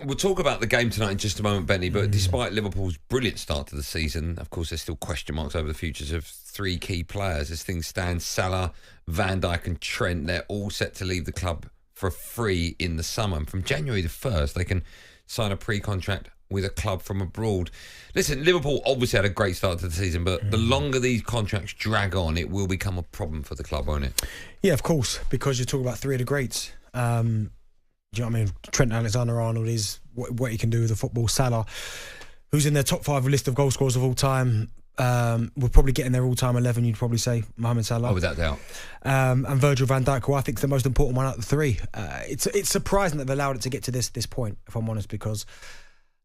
We'll talk about the game tonight in just a moment, Benny, but despite Liverpool's brilliant start to the season, of course, there's still question marks over the futures of three key players. As things stand, Salah, Van Dijk and Trent, they're all set to leave the club for free in the summer. And from January the 1st, they can sign a pre-contract with a club from abroad. Listen, Liverpool obviously had a great start to the season, but the longer these contracts drag on, it will become a problem for the club, won't it? Yeah, of course, because you're talking about three of the greats. Do you know what I mean? Trent Alexander-Arnold is what he can do with the football. Salah, who's in their top 5 list of goal scorers of all time, will probably get in their all-time 11, you'd probably say, Mohamed Salah. Oh, without doubt. And Virgil van Dijk, who I think is the most important one out of the three. It's surprising that they allowed it to get to this point, if I'm honest, because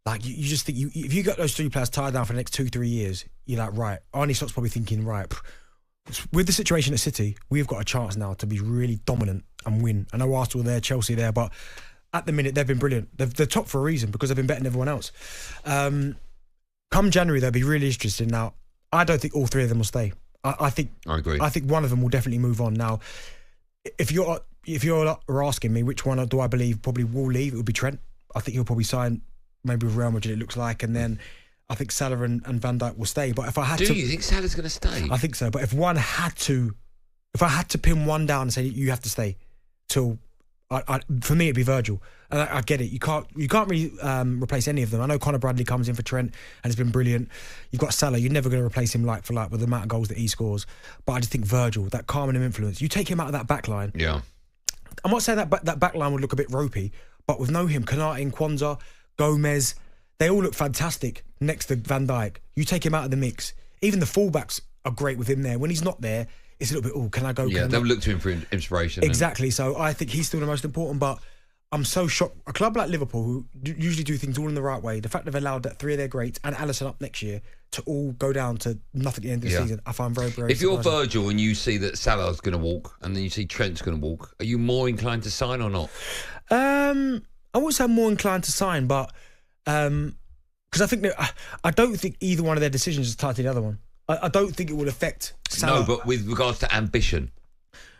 like you just think if you got those three players tied down for the next 2-3 years, you're like, right. Arne Slot's probably thinking, right, with the situation at City, we've got a chance now to be really dominant and win. I know Arsenal there, Chelsea there, but at the minute they've been brilliant. They're top for a reason because they've been better than everyone else. Come January, they'll be really interesting. Now, I don't think all three of them will stay. I agree. I think one of them will definitely move on. Now, if you're asking me which one do I believe probably will leave, it would be Trent. I think he'll probably sign maybe with Real Madrid, it looks like, and then I think Salah and Van Dijk will stay. But if I had Do you think Salah's going to stay? I think so. But if I had to pin one down and say you have to stay till, for me it'd be Virgil. And I get it. You can't really replace any of them. I know Conor Bradley comes in for Trent and has been brilliant. You've got Salah. You're never going to replace him like for like with the amount of goals that he scores. But I just think Virgil, that calming influence. You take him out of that back line. Yeah. I'm not saying that back line would look a bit ropey, but with him, Konate, Kwanzaa, Gomez, they all look fantastic next to Van Dijk. You take him out of the mix. Even the fullbacks are great with him there. When he's not there, it's a little bit, can I go? Yeah, they'll look to him for inspiration. Exactly. So I think he's still the most important, but I'm so shocked. A club like Liverpool, who usually do things all in the right way, the fact they've allowed that three of their greats and Alisson up next year to all go down to nothing at the end of the season, I find very, very If you're surprising. Virgil and you see that Salah's going to walk and then you see Trent's going to walk, are you more inclined to sign or not? I wouldn't say I'm more inclined to sign, but because I think I don't think either one of their decisions is tied to the other one. I don't think it will affect Salah. No, but with regards to ambition.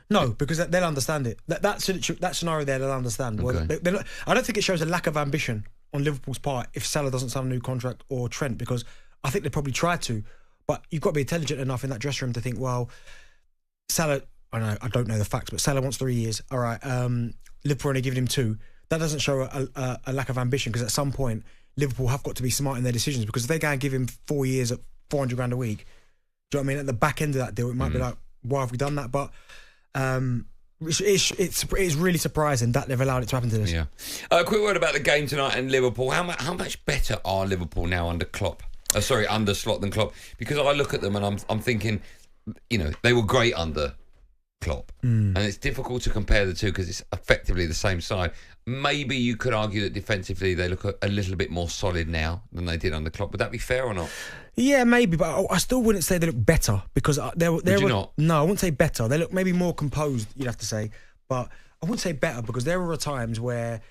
No, because they'll understand it. That scenario there, they'll understand. Okay. Well, I don't think it shows a lack of ambition on Liverpool's part if Salah doesn't sign a new contract or Trent, because I think they probably tried to. But you've got to be intelligent enough in that dressing room to think, well, Salah, I don't know the facts, but Salah wants 3 years. All right, Liverpool only giving him 2. That doesn't show a lack of ambition, because at some point, Liverpool have got to be smart in their decisions, because if they're going to give him 4 years at $400,000 a week, do you know what I mean? At the back end of that deal, it might be like, why have we done that? But it's really surprising that they've allowed it to happen to this. Yeah. A quick word about the game tonight and Liverpool. How much better are Liverpool now under Klopp? Under Slot than Klopp? Because I look at them and I'm thinking, they were great under Klopp, and it's difficult to compare the two because it's effectively the same side. Maybe you could argue that defensively they look a little bit more solid now than they did under Klopp. Would that be fair or not? Yeah, maybe, but I still wouldn't say they look better, because Would you not? No, I wouldn't say better. They look maybe more composed, you'd have to say, but I wouldn't say better, because there were times where,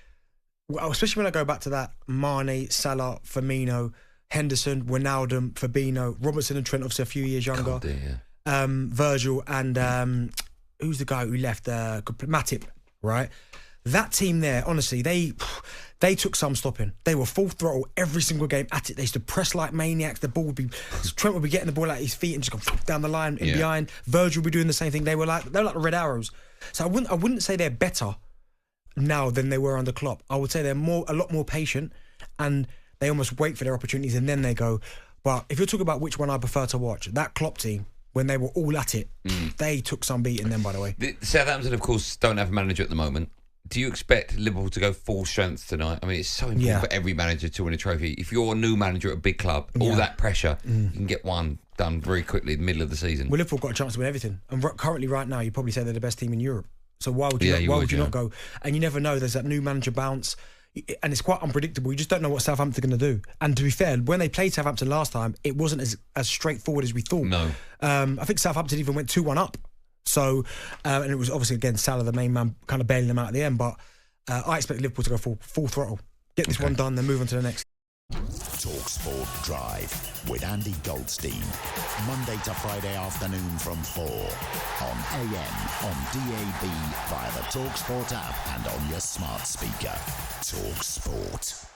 especially when I go back to that Mane, Salah, Firmino, Henderson, Wijnaldum, Fabinho, Robertson and Trent, obviously a few years younger. God, yeah. Virgil and who's the guy who left? Matip, right? That team there, honestly, they took some stopping. They were full throttle every single game at it. They used to press like maniacs. The ball would be, Trent would be getting the ball at his feet and just go down the line and behind. Virgil would be doing the same thing. They were like the Red Arrows. So I wouldn't say they're better now than they were under Klopp. I would say they're a lot more patient, and they almost wait for their opportunities and then they go. But if you're talking about which one I prefer to watch, that Klopp team, when they were all at it, they took some beating then, by the way. Southampton, of course, don't have a manager at the moment. Do you expect Liverpool to go full strength tonight? I mean, it's so important for every manager to win a trophy. If you're a new manager at a big club, all that pressure, you can get one done very quickly in the middle of the season. Well, Liverpool got a chance to win everything. And currently, right now, you'd probably say they're the best team in Europe. So why would you not go? And you never know. There's that new manager bounce. And it's quite unpredictable. You just don't know what Southampton are going to do. And to be fair, when they played Southampton last time, it wasn't as straightforward as we thought. No. I think Southampton even went 2-1 up. So, and it was obviously, again, Salah, the main man, kind of bailing them out at the end. But I expect Liverpool to go full throttle. Get this one done, then move on to the next. talkSPORT Drive with Andy Goldstein. Monday to Friday afternoon from 4 on AM, on DAB, via the talkSPORT app and on your smart speaker. talkSPORT.